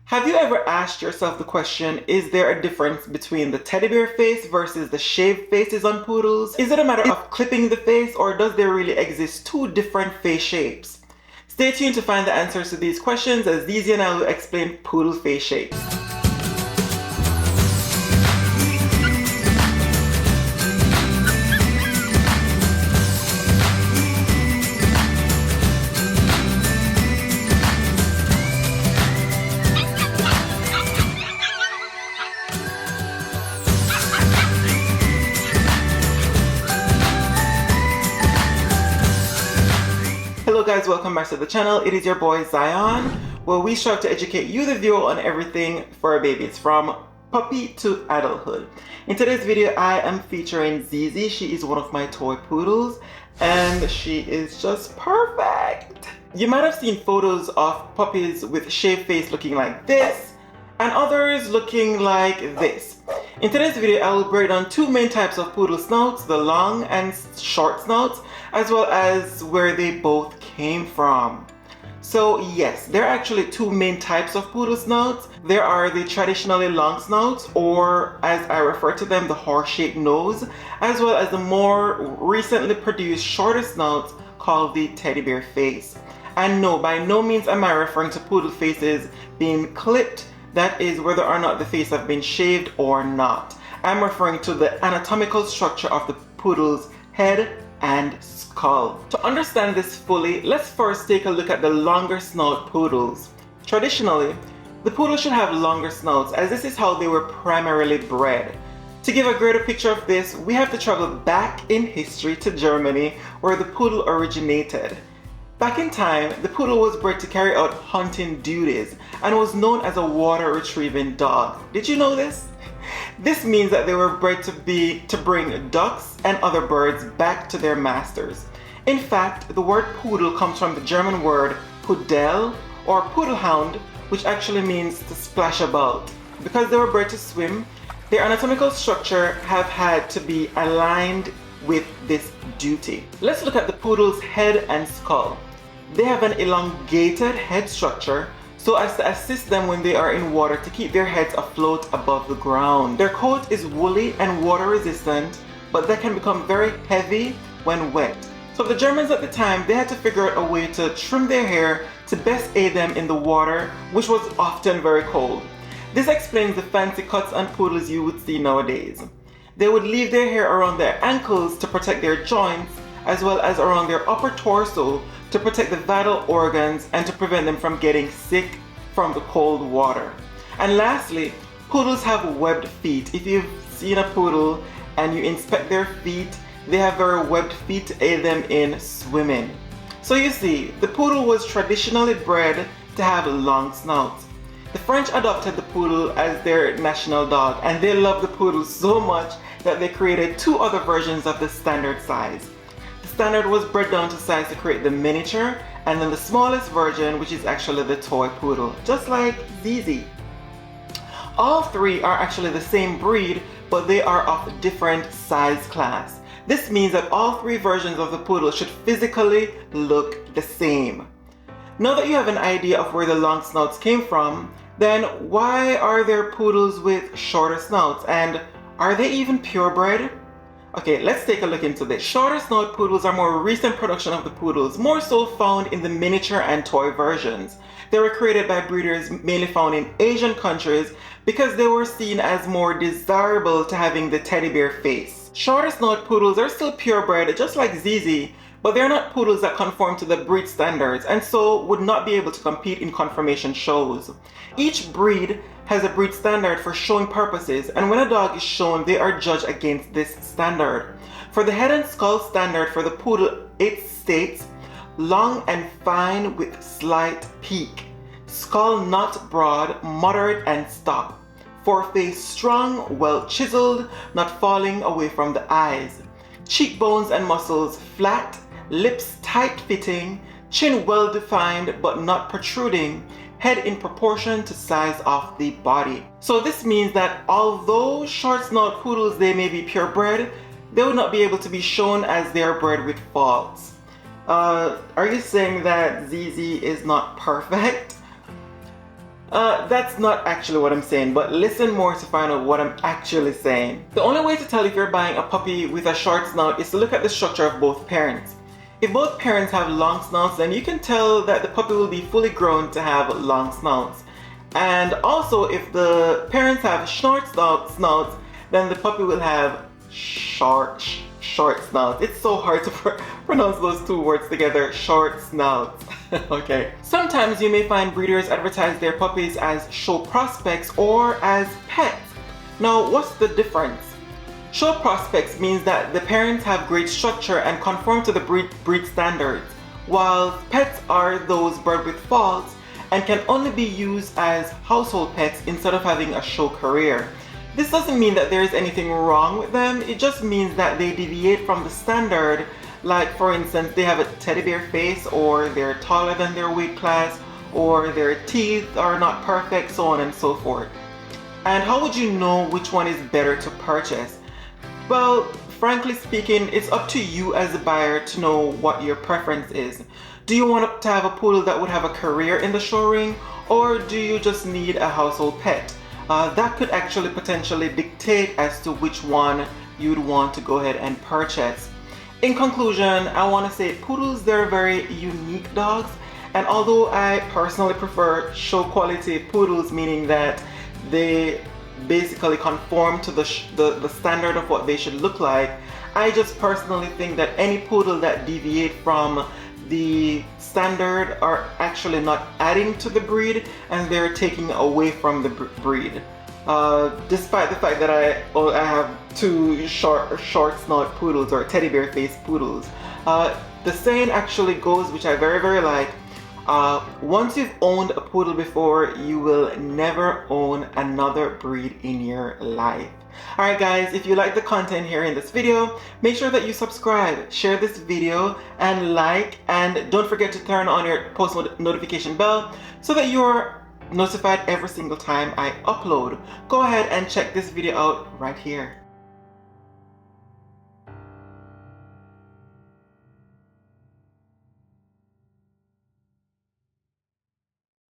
Have you ever asked yourself the question, is there a difference between the teddy bear face versus the shaved faces on poodles? Is it a matter of clipping the face, or does there really exist two different face shapes? Stay tuned to find the answers to these questions as Zizi and I will explain poodle face shapes. Hello guys, welcome back to the channel. It is your boy Zion, where we strive to educate you the viewer on everything for babies from puppy to adulthood. In today's video I am featuring Zizi. She is one of my toy poodles and she is just perfect. You might have seen photos of puppies with shaved face looking like this and others looking like this. In today's video I will break down two main types of poodle snouts, the long and short snouts, as well as where they both came from. So yes, there are actually two main types of poodle snouts. There are the traditionally long snouts, or as I refer to them, the horse-shaped nose, as well as the more recently produced shorter snouts called the teddy bear face. And no, by no means am I referring to poodle faces being clipped. That is whether or not the face have been shaved or not. I'm referring to the anatomical structure of the poodle's head and skull. To understand this fully, let's first take a look at the longer snout poodles. Traditionally, the poodle should have longer snouts, as this is how they were primarily bred. To give a greater picture of this, we have to travel back in history to Germany, where the poodle originated. Back in time, the poodle was bred to carry out hunting duties and was known as a water retrieving dog. Did you know this? This means that they were bred to bring ducks and other birds back to their masters. In fact, the word poodle comes from the German word Pudel or Pudelhound, which actually means to splash about. Because they were bred to swim, their anatomical structure have had to be aligned with this duty. Let's look at the poodle's head and skull. They have an elongated head structure so as to assist them when they are in water to keep their heads afloat above the ground. Their coat is woolly and water resistant, but they can become very heavy when wet. So the Germans at the time, they had to figure out a way to trim their hair to best aid them in the water, which was often very cold. This explains the fancy cuts on poodles you would see nowadays. They would leave their hair around their ankles to protect their joints, as well as around their upper torso to protect the vital organs and to prevent them from getting sick from the cold water. And lastly, poodles have webbed feet. If you've seen a poodle and you inspect their feet, they have very webbed feet to aid them in swimming. So you see, the poodle was traditionally bred to have long snouts. The French adopted the poodle as their national dog, and they loved the poodle so much that they created two other versions of the standard size. The standard was bred down to size to create the miniature, and then the smallest version, which is actually the toy poodle, just like Zizi. All three are actually the same breed, but they are of different size class. This means that all three versions of the poodle should physically look the same. Now that you have an idea of where the long snouts came from, then why are there poodles with shorter snouts, and are they even purebred? Okay, let's take a look into this. Shorter snout poodles are more recent production of the poodles, more so found in the miniature and toy versions. They were created by breeders mainly found in Asian countries because they were seen as more desirable to having the teddy bear face. Shorter snout poodles are still purebred, just like Zizi, but they're not poodles that conform to the breed standards and so would not be able to compete in conformation shows. Each breed has a breed standard for showing purposes, and when a dog is shown, they are judged against this standard. For the head and skull standard for the poodle, it states long and fine with slight peak, skull not broad, moderate and stock, foreface strong, well chiseled, not falling away from the eyes, cheekbones and muscles flat, lips tight fitting, chin well defined but not protruding, head in proportion to size of the body. So this means that although short snout poodles, they may be purebred, they would not be able to be shown as they are bred with faults. Are you saying that Zizi is not perfect? That's not actually what I'm saying, but listen more to find out what I'm actually saying. The only way to tell if you're buying a puppy with a short snout is to look at the structure of both parents. If both parents have long snouts, then you can tell that the puppy will be fully grown to have long snouts. And also, if the parents have short snouts, then the puppy will have short snouts. It's so hard to pronounce those two words together, short snouts. Okay. Sometimes you may find breeders advertise their puppies as show prospects or as pets. Now, what's the difference? Show prospects means that the parents have great structure and conform to the breed standards, while pets are those bred with faults and can only be used as household pets instead of having a show career. This doesn't mean that there is anything wrong with them, it just means that they deviate from the standard, like for instance they have a teddy bear face, or they're taller than their weight class, or their teeth are not perfect, so on and so forth. And how would you know which one is better to purchase? Well, frankly speaking, it's up to you as a buyer to know what your preference is. Do you want to have a poodle that would have a career in the show ring, or do you just need a household pet? That could actually potentially dictate as to which one you'd want to go ahead and purchase. In conclusion, I want to say poodles, they're very unique dogs, and although I personally prefer show quality poodles, meaning that they basically conform to the standard of what they should look like, I just personally think that any poodle that deviate from the standard are actually not adding to the breed, and they're taking away from the breed. Despite the fact that I have two short snout poodles, or teddy bear face poodles. The saying actually goes, which I very like, once you've owned a poodle before, you will never own another breed in your life. Alright guys, if you like the content here in this video, make sure that you subscribe, share this video, and like, and don't forget to turn on your post notification bell so that you're notified every single time I upload. Go ahead and check this video out right here.